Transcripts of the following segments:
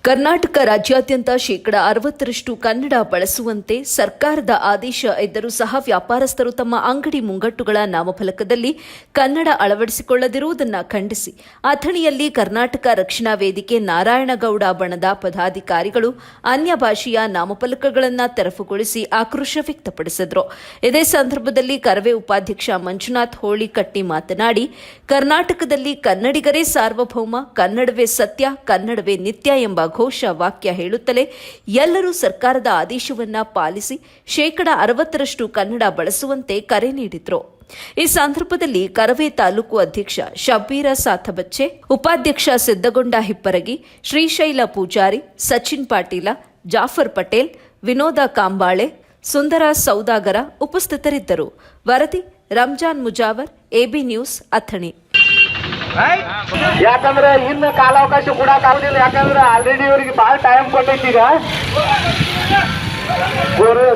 ಕರ್ನಾಟಕ ರಾಜ್ಯಾದ್ಯಂತ 60% ಕನ್ನಡ ಬಳಸುವಂತೆ ಸರ್ಕಾರದ ಆದೇಶ ಇದ್ದರೂ ಸಹ ವ್ಯಾಪಾರಸ್ಥರು ತಮ್ಮ ಅಂಗಡಿ ಮುಂಗಟ್ಟುಗಳ ನಾಮಫಲಕದಲ್ಲಿ ಕನ್ನಡ ಅಳವಡಿಸಿಕೊಳ್ಳದಿರುವುದನ್ನು ಖಂಡಿಸಿ ಅಥಣಿಯಲ್ಲಿ ಕರ್ನಾಟಕ ರಕ್ಷಣಾ ವೇದಿಕೆ ನಾರಾಯಣಗೌಡ ಬಣದ ಪದಾಧಿಕಾರಿಗಳು ಅನ್ಯ ಭಾಷೆಯ ನಾಮಫಲಕಗಳನ್ನು ತೆರವುಗೊಳಿಸಿ ಆಕ್ರೋಶ ವ್ಯಕ್ತಪಡಿಸಿದರು. ಇದೇ ಸಂದರ್ಭದಲ್ಲಿ ಕರವೇ ಉಪಾಧ್ಯಕ್ಷ ಮಂಜುನಾಥ್ ಹೋಳಿಕಟ್ಟಿ ಮಾತನಾಡಿ, ಕರ್ನಾಟಕದಲ್ಲಿ ಕನ್ನಡಿಗರೇ ಸಾರ್ವಭೌಮ, ಕನ್ನಡವೇ ಸತ್ಯ, ಕನ್ನಡವೇ ನಿತ್ಯ ಎಂಬ ಘೋಷ ವಾಕ್ಯ ಹೇಳುತ್ತಲೇ ಎಲ್ಲರೂ ಸರ್ಕಾರದ ಆದೇಶವನ್ನ ಪಾಲಿಸಿ 60% ಕನ್ನಡ ಬಳಸುವಂತೆ ಕರೆ ನೀಡಿದ್ರು. ಈ ಸಂದರ್ಭದಲ್ಲಿ ಕರವೇ ತಾಲೂಕು ಅಧ್ಯಕ್ಷ ಶಬ್ಬೀರ ಸಾಥಬಚ್ಚೆ, ಉಪಾಧ್ಯಕ್ಷ ಸಿದ್ದಗೊಂಡ ಹಿಪ್ಪರಗಿ, ಶ್ರೀಶೈಲ ಪೂಜಾರಿ, ಸಚಿನ್ ಪಾಟೀಲ, ಜಾಫರ್ ಪಟೇಲ್, ವಿನೋದ ಕಾಂಬಾಳೆ, ಸುಂದರ ಸೌದಾಗರ ಉಪಸ್ಥಿತರಿದ್ದರು. ವರದಿ ರಂಜಾನ್ ಮುಜಾವರ್, ಎಬಿ ನ್ಯೂಸ್, ಅಥಣಿ. ಯಾಕಂದ್ರೆ ಇನ್ನು ಕಾಲಾವಕಾಶ ಕೊಡಕ್ ಆಗುದಿಲ್ಲ. ಯಾಕಂದ್ರೆ ಆಲ್ರೆಡಿ ಇವರಿಗೆ ಬಹಳ ಟೈಮ್ ಕೊಟ್ಟೈತಿ. ಈಗ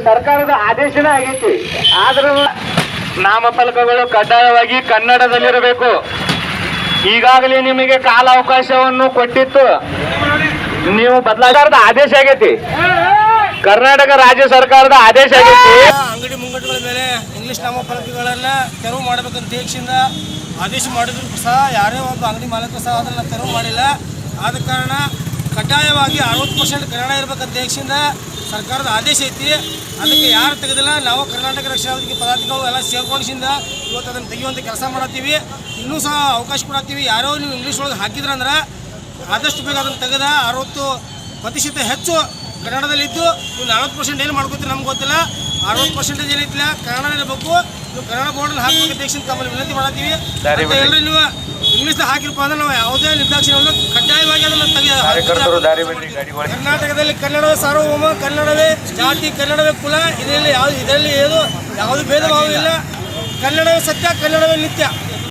ಸರ್ಕಾರದ ಆದೇಶನೇ ಆಗೈತಿ. ಆದ್ರೂ ನಾಮಫಲಕಗಳು ಕಡ್ಡಾಯವಾಗಿ ಕನ್ನಡದಲ್ಲಿರಬೇಕು. ಈಗಾಗಲೇ ನಿಮಗೆ ಕಾಲಾವಕಾಶವನ್ನು ಕೊಟ್ಟಿತ್ತು, ನೀವು ಬದಲಾಗದ ಆದೇಶ ಆಗೈತಿ. ಕರ್ನಾಟಕ ರಾಜ್ಯ ಸರ್ಕಾರದ ಆದೇಶ ಆಗೈತಿ. ಅಂಗಡಿ ಮುಂಗಟ್ಟುಗಳ ಮೇಲೆ ಇಂಗ್ಲಿಷ್ ನಾಮಫಲಕಗಳನ್ನ ತೆರವು ಮಾಡಬೇಕಂತ ದೇಶದಿಂದ ಆದೇಶ ಮಾಡಿದ್ರು ಸಹ ಯಾರೇ ಒಬ್ಬ ಅಂಗಡಿ ಮಾಲೀಕರು ಸಹ ಅದನ್ನು ತೆರವು ಮಾಡಿಲ್ಲ. ಆದ ಕಾರಣ ಕಡ್ಡಾಯವಾಗಿ 60% ಕನ್ನಡ ಇರಬೇಕಂತ ದೇಶದಿಂದ ಸರ್ಕಾರದ ಆದೇಶ ಐತಿ. ಅದಕ್ಕೆ ಯಾರು ತೆಗೆದಿಲ್ಲ, ನಾವು ಕರ್ನಾಟಕ ರಕ್ಷಣಾ ವೇದಿಕೆ ಪದಾಧಿಕಾರಿಗಳು ಎಲ್ಲ ಸೇರ್ಕೊಂಡಿಸಿಂದ ಇವತ್ತು ಅದನ್ನು ತೆಗೆಯುವಂಥ ಕೆಲಸ ಮಾಡತ್ತೀವಿ. ಇನ್ನೂ ಸಹ ಅವಕಾಶ ಕೊಡತ್ತೀವಿ. ಯಾರೋ ನೀವು ಇಂಗ್ಲೀಷ್ ಒಳಗೆ ಹಾಕಿದ್ರಂದ್ರೆ ಆದಷ್ಟು ಬೇಗ ಅದನ್ನು ತೆಗೆದ 60% ಹೆಚ್ಚು ಕನ್ನಡದಲ್ಲಿದ್ದು ನೀವು 40% ಏನು ಮಾಡ್ಕೋತೀರಿ ನಮ್ಗೆ ಗೊತ್ತಿಲ್ಲ. 60% ಏನೈತಿಲ್ಲ ಕನ್ನಡದಲ್ಲಿರಬೇಕು. ನೀವು ಕನ್ನಡ ಬೋರ್ಡಲ್ಲಿ ಹಾಕಬೇಕು ದೇಶದಿಂದ ತಮ್ಮಲ್ಲಿ ವಿನಂತಿ ಮಾಡ್ತೀವಿ. ಎಲ್ಲರೂ ನೀವು ಇಂಗ್ಲೀಷ್ ಹಾಕಿರಪ್ಪ ಅಂದ್ರೆ ನಾವು ಯಾವುದೇ ನಿರ್ದಾಕ್ಷಿಣ್ಯವನ್ನು ಕಡ್ಡಾಯವಾಗಿ ಅದನ್ನು ತೆಗೆದು. ಕರ್ನಾಟಕದಲ್ಲಿ ಕನ್ನಡವೇ ಸಾರ್ವಭೌಮ, ಕನ್ನಡವೇ ಜಾತಿ, ಕನ್ನಡವೇ ಕುಲ, ಇದರಲ್ಲಿ ಯಾವುದು ಏನು ಯಾವುದು ಭೇದ ಭಾವ ಇಲ್ಲ. ಕನ್ನಡವೇ ಸತ್ಯ, ಕನ್ನಡವೇ ನಿತ್ಯ.